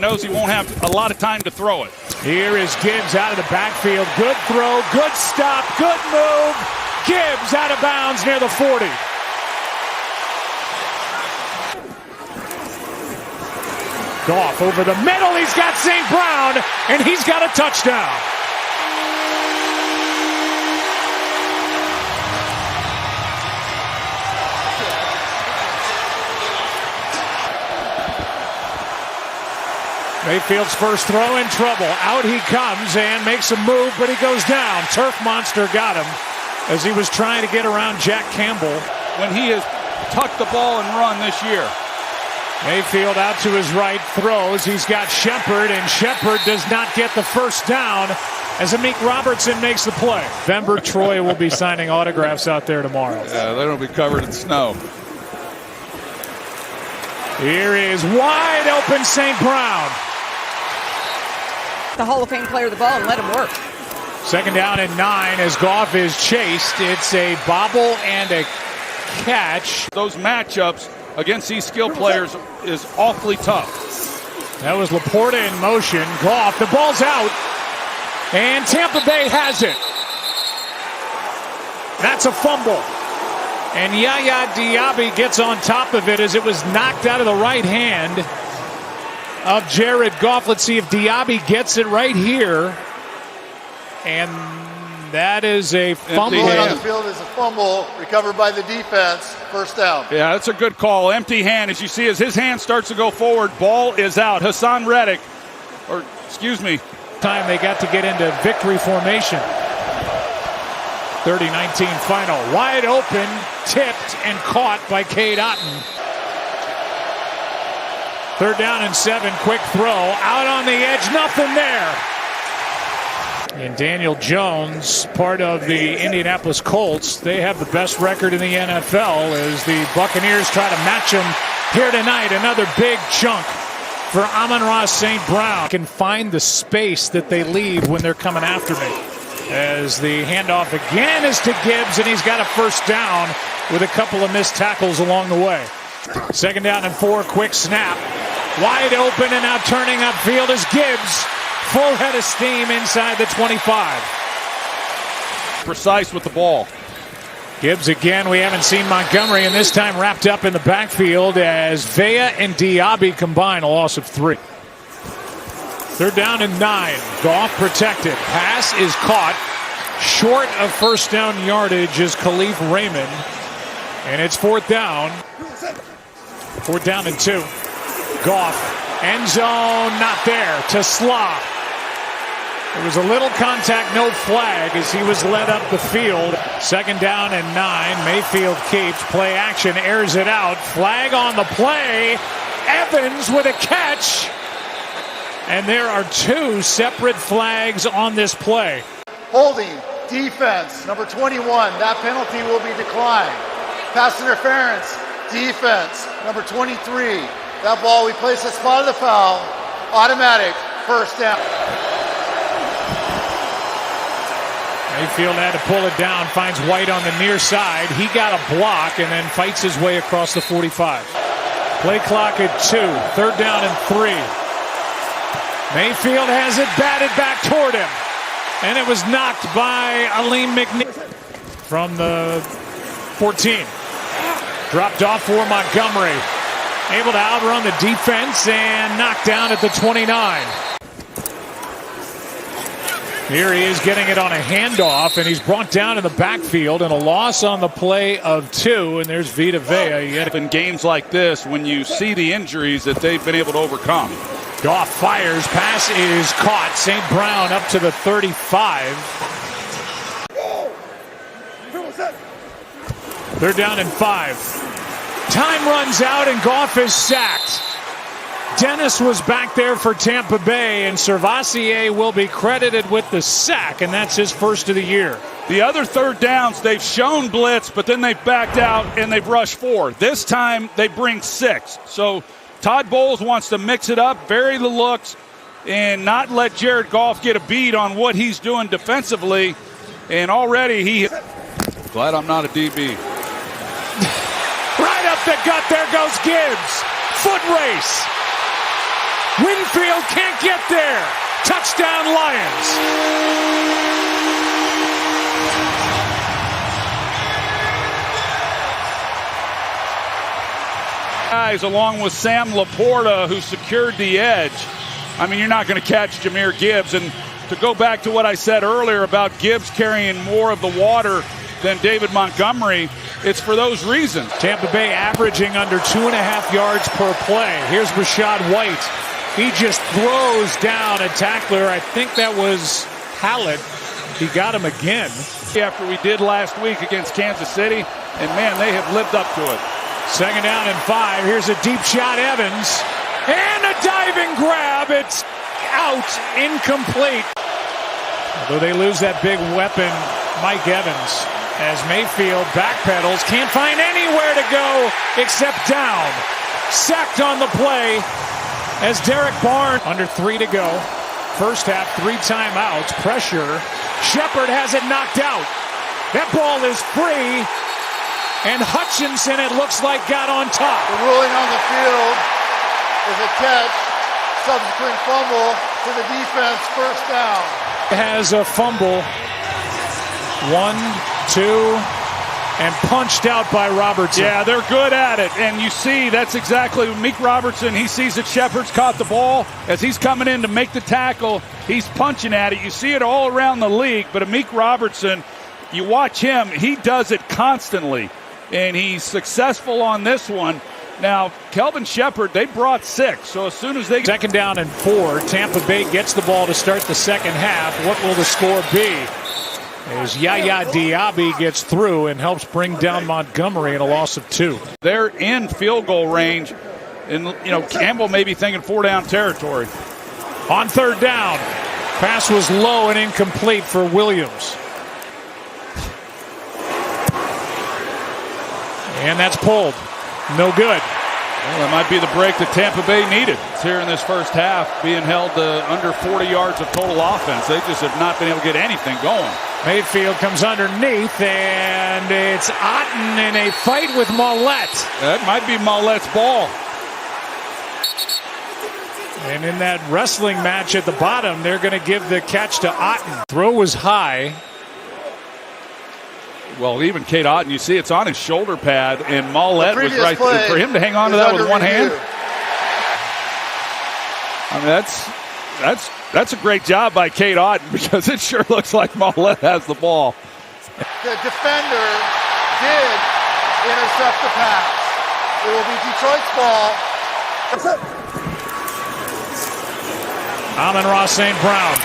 Knows he won't have a lot of time to throw it. Here is Gibbs out of the backfield. Good throw, good stop, good move. Gibbs out of bounds near the 40. Goff over the middle. He's got St. Brown, and he's got a touchdown. Mayfield's first throw in trouble. Out he comes and makes a move, but he goes down. Turf Monster got him as he was trying to get around Jack Campbell. When he has tucked the ball and run this year. Mayfield out to his right, throws. He's got Shepard, and Shepard does not get the first down as Amik Robertson makes the play. Bember Troy will be signing autographs out there tomorrow. Yeah, they'll be covered in snow. Here is wide open St. Brown. The Hall of Fame player the ball and let him work. Second down and 9 as Goff is chased. It's a bobble and a catch. Those matchups against these skill players is awfully tough. That was Laporta in motion. Goff, the ball's out. And Tampa Bay has it. That's a fumble. And Yaya Diaby gets on top of it as it was knocked out of the right hand of Jared Goff. Let's see if Diaby gets it right here. And that is a fumble. Empty on the field is a fumble recovered by the defense. First down. Yeah, that's a good call. Empty hand, as you see, as his hand starts to go forward, ball is out. Hassan Reddick, or excuse me. Time they got to get into victory formation. 30-19 final. Wide open, tipped, and caught by Cade Otton. Third down and 7, quick throw. Out on the edge, nothing there. And Daniel Jones, part of the Indianapolis Colts, they have the best record in the NFL as the Buccaneers try to match them here tonight. Another big chunk for Amon-Ra St. Brown. Can find the space that they leave when they're coming after me. As the handoff again is to Gibbs, and he's got a first down with a couple of missed tackles along the way. Second down and 4, quick snap. Wide open and now turning upfield is Gibbs. Full head of steam inside the 25. Precise with the ball. Gibbs again. We haven't seen Montgomery, and this time wrapped up in the backfield as Vea and Diaby combine, a loss of 3. Third down and 9. Goff protected. Pass is caught. Short of first down yardage is Khalif Raymond. And it's fourth down. Fourth down and 2. Goff. End zone not there to Slaw. There was a little contact, no flag as he was led up the field. Second down and 9. Mayfield keeps. Play action, airs it out. Flag on the play. Evans with a catch. And there are 2 separate flags on this play. Holding, defense, number 21. That penalty will be declined. Pass interference, defense, number 23. That ball, we place the spot of the foul. Automatic, first down. Mayfield had to pull it down, finds White on the near side. He got a block and then fights his way across the 45. Play clock at 2. Third down and 3. Mayfield has it batted back toward him. And it was knocked by Aleem McNeil from the 14. Dropped off for Montgomery. Able to outrun the defense and knocked down at the 29. Here he is getting it on a handoff, and he's brought down in the backfield, and a loss on the play of 2, and there's Vita Vea. In games like this, when you see the injuries that they've been able to overcome. Goff fires, pass is caught. St. Brown up to the 35. Third down and 5. Time runs out and Goff is sacked. Dennis was back there for Tampa Bay, and Servassier will be credited with the sack, and that's his first of the year. The other third downs, they've shown blitz, but then they've backed out and they've rushed 4. This time they bring 6. So Todd Bowles wants to mix it up, vary the looks, and not let Jared Goff get a beat on what he's doing defensively. And already he... Glad I'm not a DB. Right up the gut, there goes Gibbs. Foot race. Winfield can't get there. Touchdown, Lions. Guys, along with Sam Laporta, who secured the edge. I mean, you're not going to catch Jahmyr Gibbs. And to go back to what I said earlier about Gibbs carrying more of the water than David Montgomery, it's for those reasons. Tampa Bay averaging under 2.5 yards per play. Here's Rachaad White. He just throws down a tackler. I think that was Hallett. He got him again. After we did last week against Kansas City, and man, they have lived up to it. 2nd down and 5. Here's a deep shot, Evans. And a diving grab. It's out, incomplete. Although they lose that big weapon, Mike Evans, as Mayfield backpedals, can't find anywhere to go except down. Sacked on the play as Derek Barnes, under 3 to go. First half, 3 timeouts, pressure. Shepard has it knocked out. That ball is free, and Hutchinson, it looks like, got on top. The ruling on the field is a catch, subsequent fumble to the defense, first down. Has a fumble. 1, 2, and punched out by Robertson. Yeah, they're good at it. And you see, that's exactly Meek Robertson. He sees that Shepard's caught the ball. As he's coming in to make the tackle, he's punching at it. You see it all around the league. But Meek Robertson, you watch him, he does it constantly. And he's successful on this one. Now, Kelvin Shepard, they brought 6. So as soon as they... 2nd down and 4. Tampa Bay gets the ball to start the second half. What will the score be? As Yaya Diaby gets through and helps bring down Montgomery in a loss of 2. They're in field goal range. And, you know, Campbell may be thinking 4-down territory. On 3rd down, pass was low and incomplete for Williams. And that's pulled. No good. Well, that might be the break that Tampa Bay needed. It's here in this first half, being held to under 40 yards of total offense. They just have not been able to get anything going. Mayfield comes underneath, and it's Otten in a fight with Mollett. That might be Mollett's ball. And in that wrestling match at the bottom, they're going to give the catch to Otten. Throw was high. Well, even Cade Otten, you see it's on his shoulder pad, and Mollett was right play for him to hang on to that with one hand. review. I mean, that's a great job by Cade Otten, because it sure looks like Mollett has the ball. The defender did intercept the pass. It will be Detroit's ball. Amon-Ra St. Brown.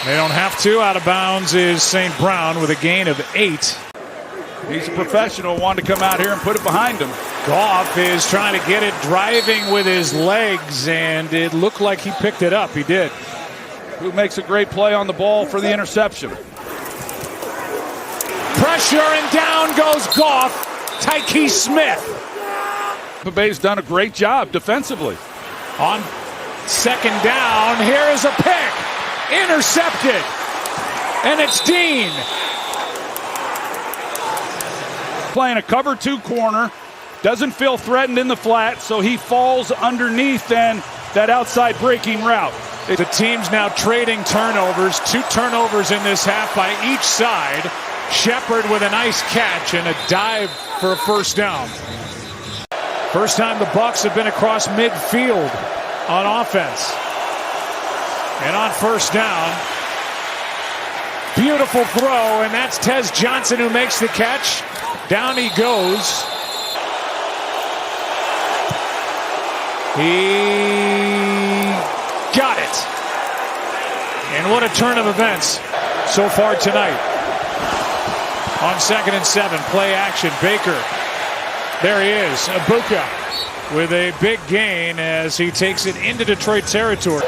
They don't have to. Out of bounds is St. Brown with a gain of 8. He's a professional, wanted to come out here and put it behind him. Goff is trying to get it driving with his legs, and it looked like he picked it up. He did. Who makes a great play on the ball for the interception. Pressure, and down goes Goff. Tyke Smith. The Bay's done a great job defensively. On 2nd down, here is a pick. Intercepted. And it's Dean. Playing a cover 2 corner. Doesn't feel threatened in the flat, so he falls underneath then that outside breaking route. The team's now trading turnovers. 2 turnovers in this half by each side. Shepard with a nice catch and a dive for a first down. First time the Bucs have been across midfield on offense. And on first down, beautiful throw, and that's Tez Johnson who makes the catch. Down he goes. He got it. And what a turn of events so far tonight. On 2nd and 7, play action. Baker. There he is. Ibuka with a big gain as he takes it into Detroit territory.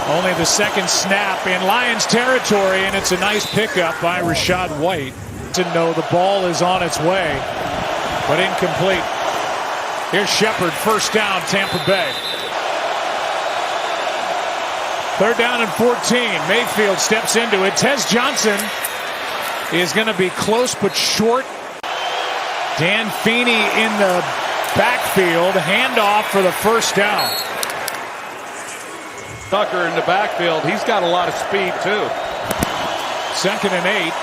Only the 2nd snap in Lions territory, and it's a nice pickup by Rachaad White. To know the ball is on its way, but incomplete. Here's Shepard, first down, Tampa Bay. 3rd down and 14. Mayfield steps into it. Tez Johnson is going to be close but short. Dan Feeney in the backfield, handoff for the first down. Tucker in the backfield, he's got a lot of speed too. 2nd and 8.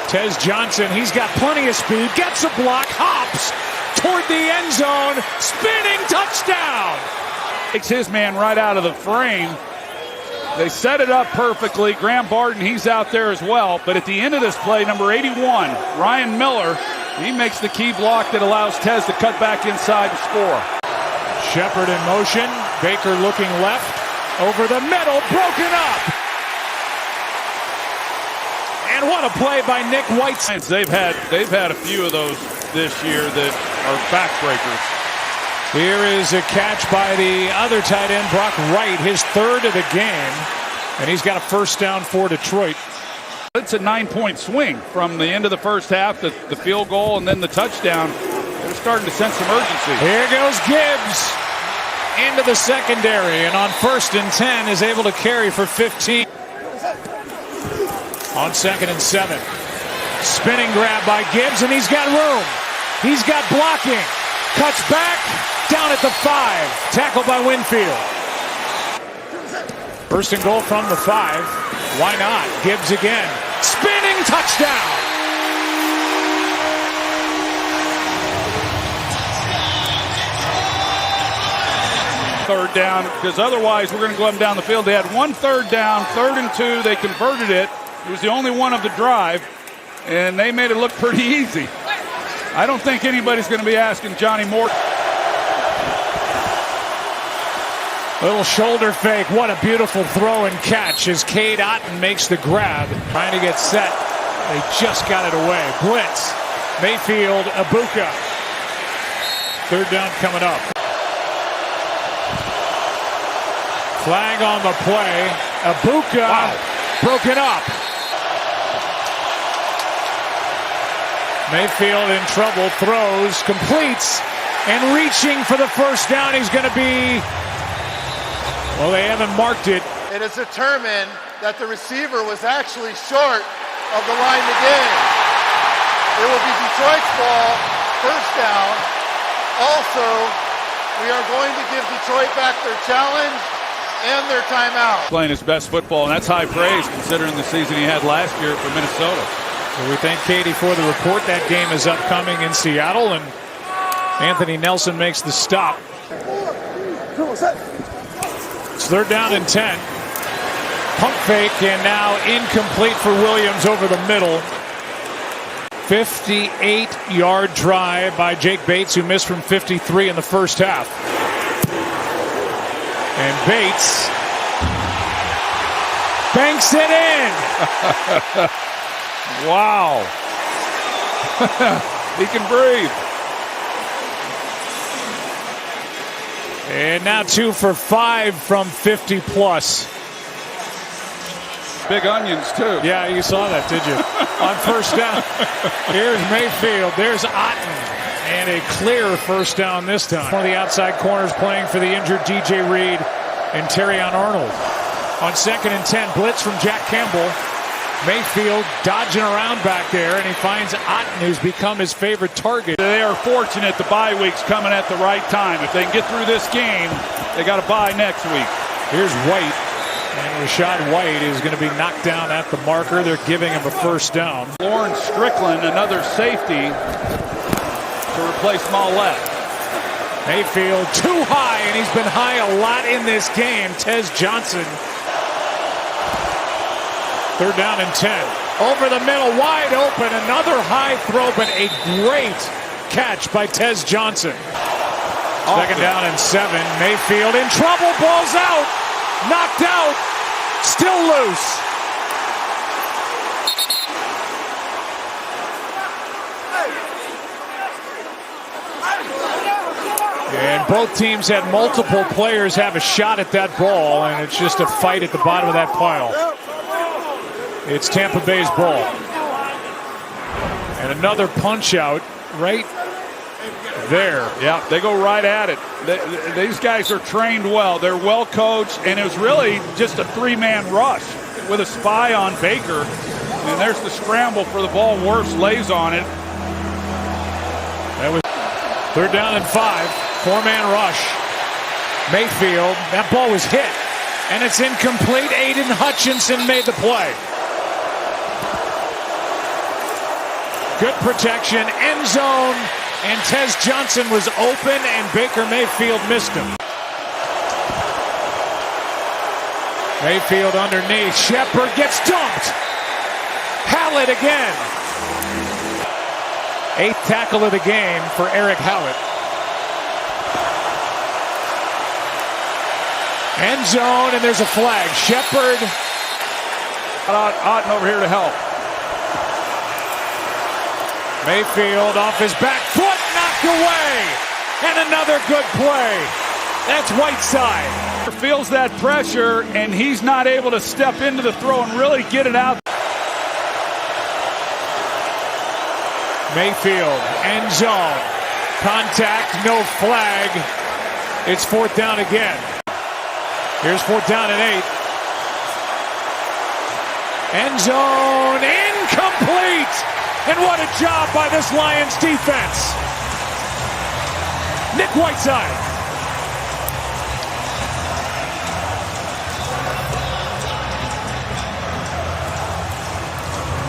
Tez Johnson, he's got plenty of speed, gets a block, hops toward the end zone, spinning touchdown. Takes his man right out of the frame. They set it up perfectly. Graham Barton, he's out there as well. But at the end of this play, number 81, Ryan Miller, he makes the key block that allows Tez to cut back inside and score. Shepard in motion, Baker looking left, over the middle, broken up. And what a play by Nick Whiteside. They've had a few of those this year that are backbreakers. Here is a catch by the other tight end, Brock Wright, his 3rd of the game. And he's got a first down for Detroit. It's a 9-point swing from the end of the first half, the field goal, and then the touchdown. They're starting to sense some urgency. Here goes Gibbs into the secondary, and on 1st and 10 is able to carry for 15. On 2nd and 7. Spinning grab by Gibbs, and he's got room. He's got blocking. Cuts back, down at the 5. Tackled by Winfield. 1st and goal from the 5. Why not? Gibbs again. Spinning touchdown. Third down, because otherwise we're going to go up and down the field. They had 1 third down, 3rd and 2. They converted it. It was the only one of the drive, and they made it look pretty easy. I don't think anybody's going to be asking Johnny Moore. Little shoulder fake. What a beautiful throw and catch as Cade Otton makes the grab. Trying to get set. They just got it away. Blitz. Mayfield, Ibuka. 3rd down coming up. Flag on the play. Ibuka broken up. Mayfield in trouble, throws, completes, and reaching for the first down. He's going to be, well, they haven't marked it. It is determined that the receiver was actually short of the line to gain. It will be Detroit's ball, first down. Also, we are going to give Detroit back their challenge and their timeout. Playing his best football, and that's high praise considering the season he had last year for Minnesota. So we thank Katie for the report. That game is upcoming in Seattle, and Anthony Nelson makes the stop. It's 3rd down and 10. Pump fake, and now incomplete for Williams over the middle. 58-yard drive by Jake Bates, who missed from 53 in the first half. And Bates banks it in. Wow. He can breathe. And now 2 for 5 from 50 plus. Big onions, too. Yeah, you saw that, did you? On first down. Here's Mayfield. There's Otton. And a clear first down this time. One of the outside corners playing for the injured DJ Reed and Terrion Arnold. On 2nd and 10, blitz from Jack Campbell. Mayfield dodging around back there, and he finds Otton, who's become his favorite target. They are fortunate the bye week's coming at the right time. If they can get through this game, they got a bye next week. Here's White, and Rashad White is going to be knocked down at the marker. They're giving him a first down. Lawrence Strickland, another safety to replace Mollett. Mayfield too high, and he's been high a lot in this game. Tez Johnson. 3rd down and 10. Over the middle, wide open. Another high throw, but a great catch by Tez Johnson. 2nd down and 7. Mayfield in trouble. Ball's out. Knocked out. Still loose. And both teams had multiple players have a shot at that ball, and it's just a fight at the bottom of that pile. It's Tampa Bay's ball. And another punch out right there. Yeah, they go right at it. These guys are trained well. They're well coached, and it was really just a 3-man rush with a spy on Baker. And there's the scramble for the ball. Wirfs lays on it. That was Third down and 5. Four-man rush. Mayfield. That ball was hit. And it's incomplete. Aiden Hutchinson made the play. Good protection. End zone. And Tez Johnson was open, and Baker Mayfield missed him. Mayfield underneath. Shepard gets dumped. Hallett again. 8th tackle of the game for Eric Hallett. End zone, and there's a flag. Shepard. Otten over here to help. Mayfield off his back foot, knocked away. And another good play. That's Whiteside. Feels that pressure, and he's not able to step into the throw and really get it out. Mayfield, end zone. Contact, no flag. It's 4th down again. Here's 4th down and 8. End zone, incomplete! And what a job by this Lions defense. Nick Whiteside.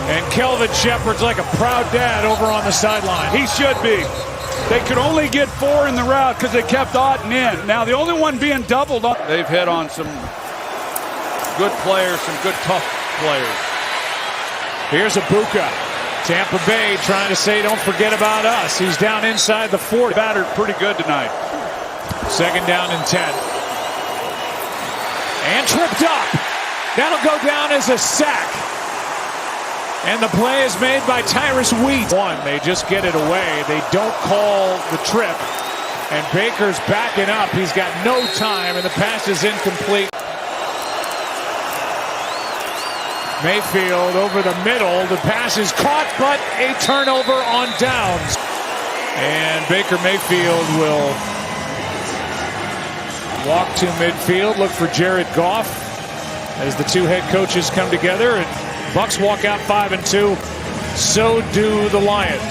And Kelvin Shepard's like a proud dad over on the sideline. He should be. They could only get 4 in the route because they kept Otten in. Now the only one being doubled up. They've hit on some good players, some good tough players. Here's Ibuka. Tampa Bay trying to say, don't forget about us. He's down inside the 40. Battered pretty good tonight. 2nd down and 10. And tripped up. That'll go down as a sack. And the play is made by Tyrus Wheat. They just get it away. They don't call the trip. And Baker's backing up. He's got no time, and the pass is incomplete. Mayfield over the middle. The pass is caught, but a turnover on downs. And Baker Mayfield will walk to midfield, look for Jared Goff as the two head coaches come together. And Bucs walk out 5-2. So do the Lions.